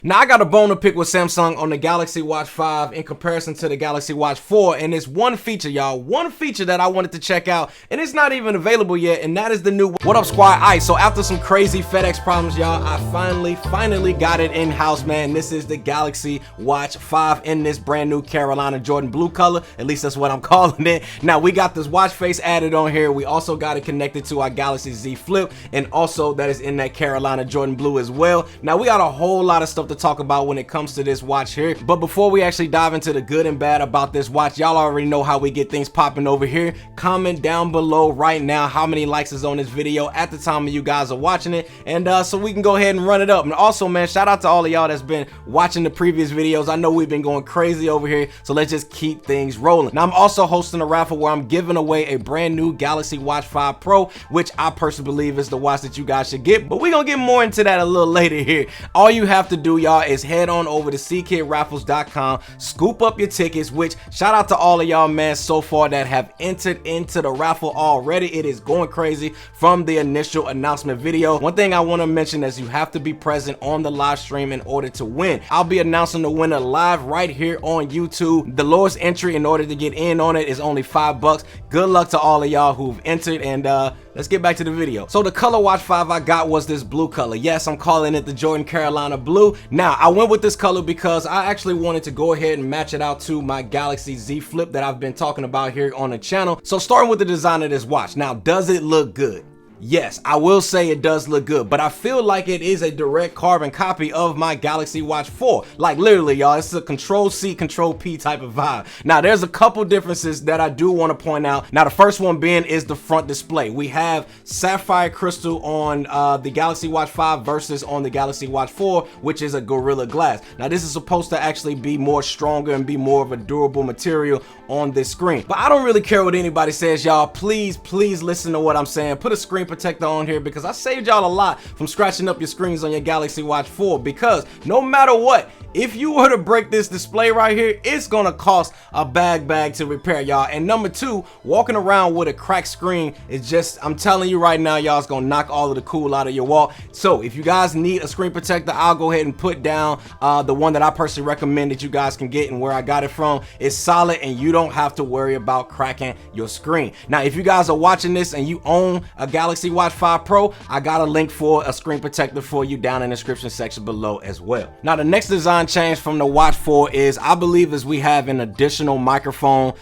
Now, I got a bone to pick with Samsung on the Galaxy Watch 5 in comparison to the Galaxy Watch 4, and it's one feature, y'all. One feature that I wanted to check out, and it's not even available yet, and that is the new What Up Squad Ice. So after some crazy FedEx problems, y'all, I finally got it in-house, man. This is the Galaxy Watch 5 in this brand new Carolina Jordan blue color. At least that's what I'm calling it. Now, we got this watch face added on here. We also got it connected to our Galaxy Z Flip, and also that is in that Carolina Jordan blue as well. Now, we got a whole lot of stuff to talk about when it comes to this watch here, but before we actually dive into the good and bad about this watch, y'all already know how we get things popping over here. Comment down below right now how many likes is on this video at the time of you guys are watching it, and so we can go ahead and run it up. And also, man, shout out to all of y'all that's been watching the previous videos. I know we've been going crazy over here, so let's just keep things rolling. Now, I'm also hosting a raffle where I'm giving away a brand new Galaxy Watch 5 Pro, which I personally believe is the watch that you guys should get, but we're gonna get more into that a little later here. All you have to do, y'all, is head on over to CKidRaffles.com, scoop up your tickets, which shout out to all of y'all, man, so far that have entered into the raffle already. It is going crazy from the initial announcement video. One thing I want to mention is you have to be present on the live stream in order to win. I'll be announcing the winner live right here on YouTube. The lowest entry in order to get in on it is only $5. Good luck to all of y'all who've entered, and let's get back to the video. So the color Watch 5 I got was this blue color. Yes, I'm calling it the Jordan Carolina blue. Now, I went with this color because I actually wanted to go ahead and match it out to my Galaxy Z Flip that I've been talking about here on the channel. So starting with the design of this watch. Now, does it look good? Yes, I will say it does look good, but I feel like it is a direct carbon copy of my Galaxy Watch 4. Like literally, y'all, it's a Control-C, Control-P type of vibe. Now, there's a couple differences that I do want to point out. Now, the first one being is the front display. We have sapphire crystal on the Galaxy Watch 5 versus on the Galaxy Watch 4, which is a Gorilla Glass. Now, this is supposed to actually be more stronger and be more of a durable material on this screen. But I don't really care what anybody says, y'all. Please listen to what I'm saying. Put a screen protector on here because I saved y'all a lot from scratching up your screens on your Galaxy Watch 4, because no matter what, if you were to break this display right here, it's gonna cost a bag to repair, y'all. And number two, walking around with a cracked screen is just, I'm telling you right now, y'all, it's gonna knock all of the cool out of your wall. So if you guys need a screen protector, I'll go ahead and put down the one that I personally recommend that you guys can get, and where I got it from. It's solid and you don't have to worry about cracking your screen. Now, if you guys are watching this and you own a Galaxy Watch 5 Pro, I got a link for a screen protector for you down in the description section below as well. Now, the next design change from the Watch 4 is, I believe, is we have an additional microphone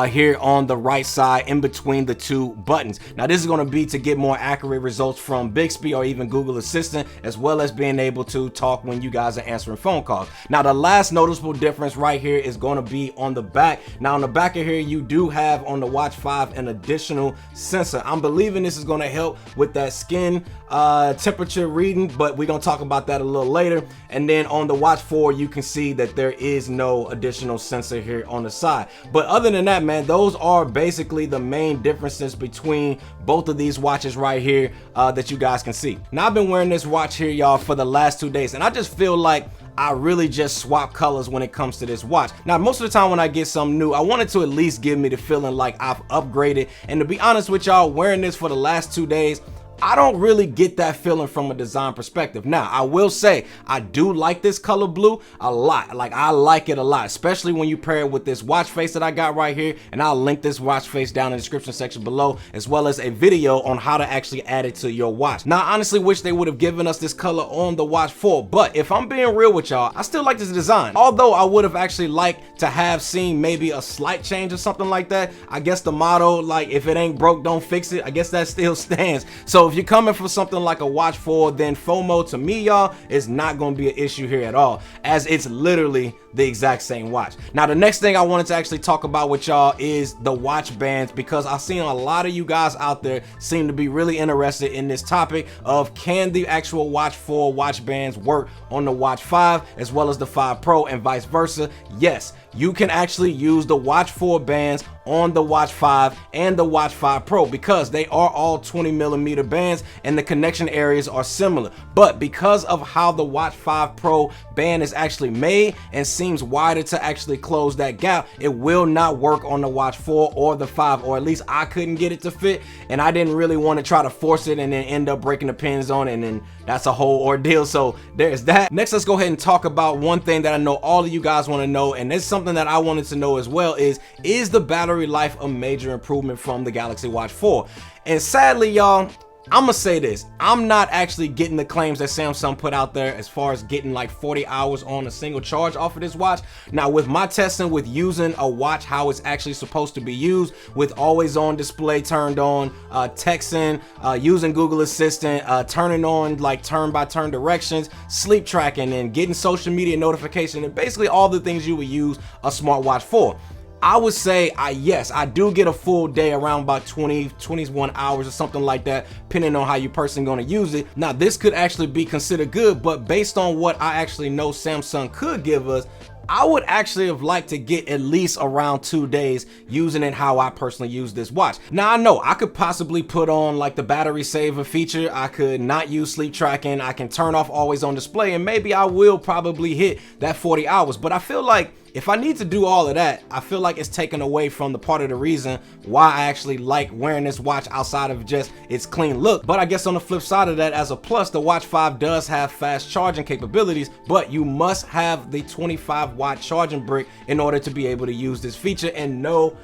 here on the right side in between the two buttons. Now, this is going to be to get more accurate results from Bixby or even Google Assistant, as well as being able to talk when you guys are answering phone calls. Now, the last noticeable difference right here is going to be on the back. Now, on the back of here, you do have on the Watch 5 an additional sensor. I'm believing this is going to help with that skin temperature reading, but we're going to talk about that a little later. And then on the Watch 4, you can see that there is no additional sensor here on the side. But other than that, man, those are basically the main differences between both of these watches right here that you guys can see. Now, I've been wearing this watch here, y'all, for the last 2 days, and I just feel like I really just swap colors when it comes to this watch. Now, most of the time when I get something new, I want it to at least give me the feeling like I've upgraded. And to be honest with y'all, wearing this for the last 2 days, I don't really get that feeling from a design perspective. Now, I will say I do like this color blue a lot. Like, I like it a lot, especially when you pair it with this watch face that I got right here. And I'll link this watch face down in the description section below, as well as a video on how to actually add it to your watch. Now, I honestly wish they would have given us this color on the Watch 4, but if I'm being real with y'all, I still like this design. Although I would have actually liked to have seen maybe a slight change or something like that. I guess the motto, like, if it ain't broke, don't fix it, I guess that still stands. So if you're coming for something like a Watch 4, then FOMO to me, y'all, is not going to be an issue here at all, as it's literally the exact same watch. Now, the next thing I wanted to actually talk about with y'all is the watch bands, because I've seen a lot of you guys out there seem to be really interested in this topic of, can the actual Watch 4 watch bands work on the Watch 5 as well as the 5 Pro and vice versa? Yes, you can actually use the Watch 4 bands on the Watch 5 and the Watch 5 Pro, because they are all 20mm bands and the connection areas are similar. But because of how the Watch 5 Pro band is actually made and seems wider to actually close that gap, it will not work on the Watch 4 or the 5, or at least I couldn't get it to fit, and I didn't really want to try to force it and then end up breaking the pins on it and then that's a whole ordeal. So there's that. Next, let's go ahead and talk about one thing that I know all of you guys want to know, and it's something that I wanted to know as well, is the battery life a major improvement from the Galaxy Watch 4? And sadly, y'all, I'm gonna say this, I'm not actually getting the claims that Samsung put out there as far as getting like 40 hours on a single charge off of this watch. Now, with my testing with using a watch how it's actually supposed to be used, with always on display turned on, texting, using Google Assistant, turning on like turn by turn directions, sleep tracking, and getting social media notification, and basically all the things you would use a smartwatch for, I would say, yes, I do get a full day around about 21 hours or something like that, depending on how you personally going to use it. Now, this could actually be considered good, but based on what I actually know Samsung could give us, I would actually have liked to get at least around 2 days using it how I personally use this watch. Now, I know I could possibly put on like the battery saver feature. I could not use sleep tracking. I can turn off always on display, and maybe I will probably hit that 40 hours. But I feel like if I need to do all of that, I feel like it's taken away from the part of the reason why I actually like wearing this watch outside of just its clean look. But I guess on the flip side of that, as a plus, the Watch 5 does have fast charging capabilities, but you must have the 25-watt charging brick in order to be able to use this feature. And no,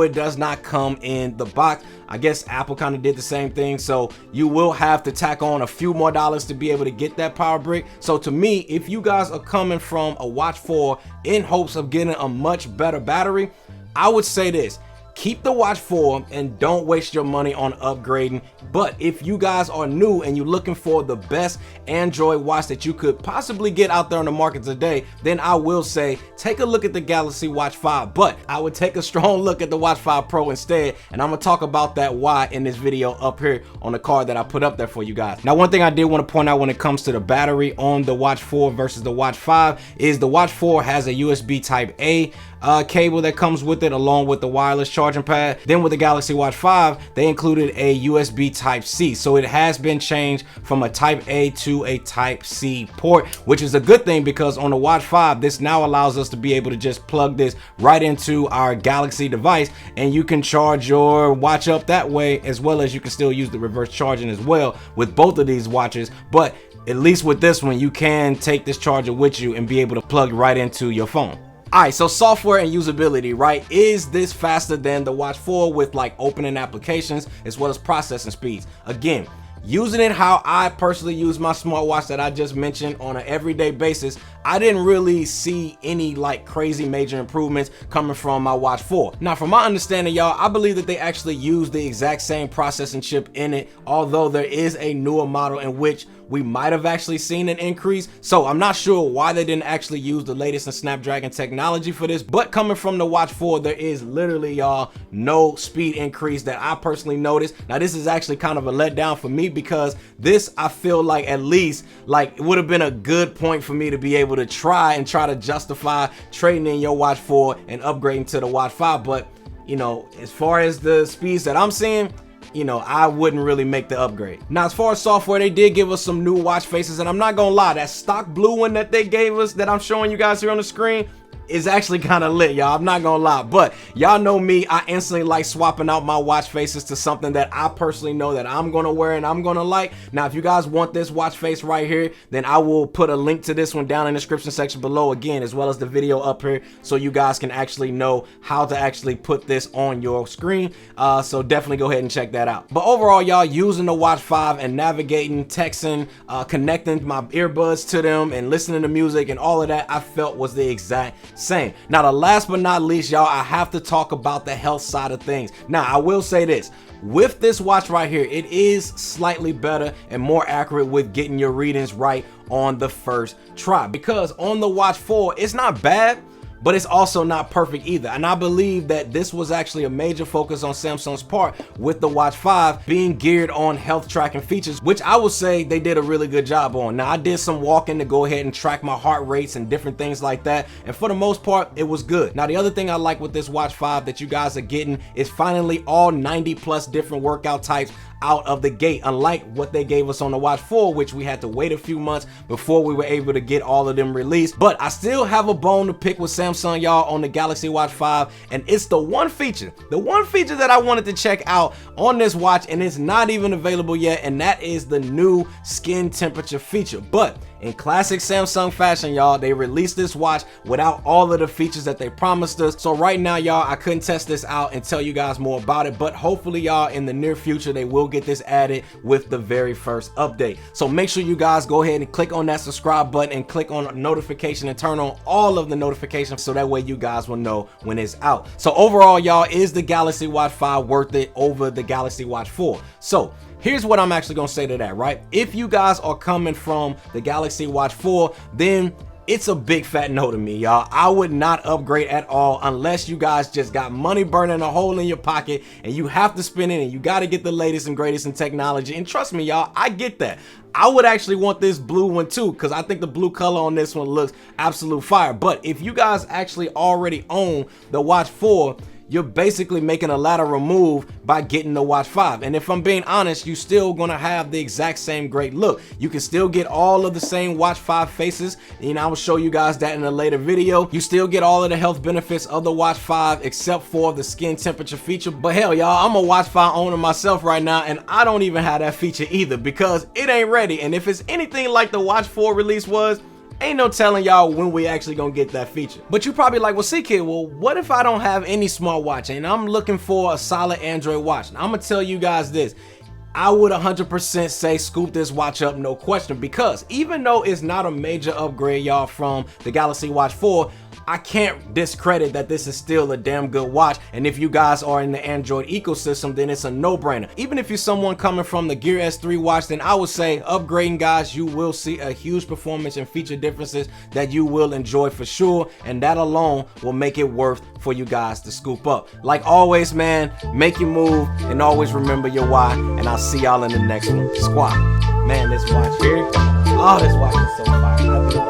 it does not come in the box. I guess Apple kind of did the same thing, so you will have to tack on a few more dollars to be able to get that power brick. So to me, if you guys are coming from a Watch 4 in hopes of getting a much better battery, I would say this: keep the Watch 4 and don't waste your money on upgrading. But if you guys are new and you're looking for the best Android watch that you could possibly get out there on the market today, then I will say take a look at the Galaxy Watch 5. But I would take a strong look at the Watch 5 Pro instead, and I'm gonna talk about that why in this video up here on the card that I put up there for you guys. Now, one thing I did want to point out when it comes to the battery on the Watch 4 versus the Watch 5 is the Watch 4 has a USB Type A cable that comes with it, along with the wireless charging pad. Then with the Galaxy Watch 5, they included a USB Type C, so it has been changed from a Type A to a Type C port, which is a good thing, because on the Watch 5, this now allows us to be able to just plug this right into our Galaxy device, and you can charge your watch up that way, as well as you can still use the reverse charging as well with both of these watches. But at least with this one, you can take this charger with you and be able to plug right into your phone. Alright, so software and usability, right? Is this faster than the Watch 4 with like opening applications as well as processing speeds? Again, using it how I personally use my smartwatch that I just mentioned on an everyday basis, I didn't really see any like crazy major improvements coming from my Watch 4. Now, from my understanding, y'all, I believe that they actually use the exact same processing chip in it, although there is a newer model in which we might have actually seen an increase. So I'm not sure why they didn't actually use the latest in Snapdragon technology for this, but coming from the Watch 4, there is literally, y'all, no speed increase that I personally noticed. Now, this is actually kind of a letdown for me, because this, I feel like, at least like it would have been a good point for me to be able to try to justify trading in your Watch 4 and upgrading to the Watch 5. But you know, as far as the speeds that I'm seeing, you know, I wouldn't really make the upgrade. Now, as far as software, they did give us some new watch faces, and I'm not gonna lie, that stock blue one that they gave us that I'm showing you guys here on the screen is actually kind of lit, y'all. I'm not gonna lie, but y'all know me, I instantly like swapping out my watch faces to something that I personally know that I'm gonna wear and I'm gonna like. Now, if you guys want this watch face right here, then I will put a link to this one down in the description section below, again, as well as the video up here, so you guys can actually know how to actually put this on your screen. So definitely go ahead and check that out. But overall, y'all, using the Watch 5 and navigating, texting, connecting my earbuds to them and listening to music and all of that, I felt was the exact same. Now, the last but not least, y'all, I have to talk about the health side of things. Now, I will say this: with this watch right here, it is slightly better and more accurate with getting your readings right on the first try, because on the Watch 4, it's not bad, but it's also not perfect either. And I believe that this was actually a major focus on Samsung's part with the Watch 5 being geared on health tracking features, which I would say they did a really good job on. Now, I did some walking to go ahead and track my heart rates and different things like that, and for the most part, it was good. Now, the other thing I like with this Watch 5 that you guys are getting is finally all 90 plus different workout types. out of the gate, unlike what they gave us on the Watch 4, which we had to wait a few months before we were able to get all of them released. But I still have a bone to pick with Samsung, y'all, on the Galaxy Watch 5, and it's the one feature that I wanted to check out on this watch, and it's not even available yet, and that is the new skin temperature feature. But in classic Samsung fashion, y'all, they released this watch without all of the features that they promised us. So right now, y'all, I couldn't test this out and tell you guys more about it, but hopefully, y'all, in the near future, they will get this added with the very first update. So make sure you guys go ahead and click on that subscribe button and click on notification and turn on all of the notifications so that way you guys will know when it's out. So overall, y'all, is the Galaxy Watch 5 worth it over the Galaxy Watch 4? So here's what I'm actually gonna say to that, right? If you guys are coming from the Galaxy Watch 4, then it's a big fat no to me, y'all. I would not upgrade at all unless you guys just got money burning a hole in your pocket and you have to spend it and you got to get the latest and greatest in technology. And trust me, y'all, I get that. I would actually want this blue one too, because I think the blue color on this one looks absolute fire. But if you guys actually already own the Watch 4, you're basically making a lateral move by getting the Watch 5. And if I'm being honest, you're still gonna have the exact same great look. You can still get all of the same Watch 5 faces, and I will show you guys that in a later video. You still get all of the health benefits of the Watch 5 except for the skin temperature feature. But hell, y'all, I'm a Watch 5 owner myself right now, and I don't even have that feature either because it ain't ready. And if it's anything like the Watch 4 release was, ain't no telling y'all when we actually gonna get that feature. But you probably like, well, CKid, well, what if I don't have any smartwatch and I'm looking for a solid Android watch? Now, I'm gonna tell you guys this. I would 100% say scoop this watch up, no question, because even though it's not a major upgrade, y'all, from the Galaxy Watch 4, I can't discredit that this is still a damn good watch. And if you guys are in the Android ecosystem, then it's a no-brainer. Even if you're someone coming from the Gear S3 watch, then I would say upgrading, guys, you will see a huge performance and feature differences that you will enjoy for sure. And that alone will make it worth for you guys to scoop up. Like always, man, make your move and always remember your why. And I'll see y'all in the next one. Squad. Man, this watch here, oh, this watch is so fire.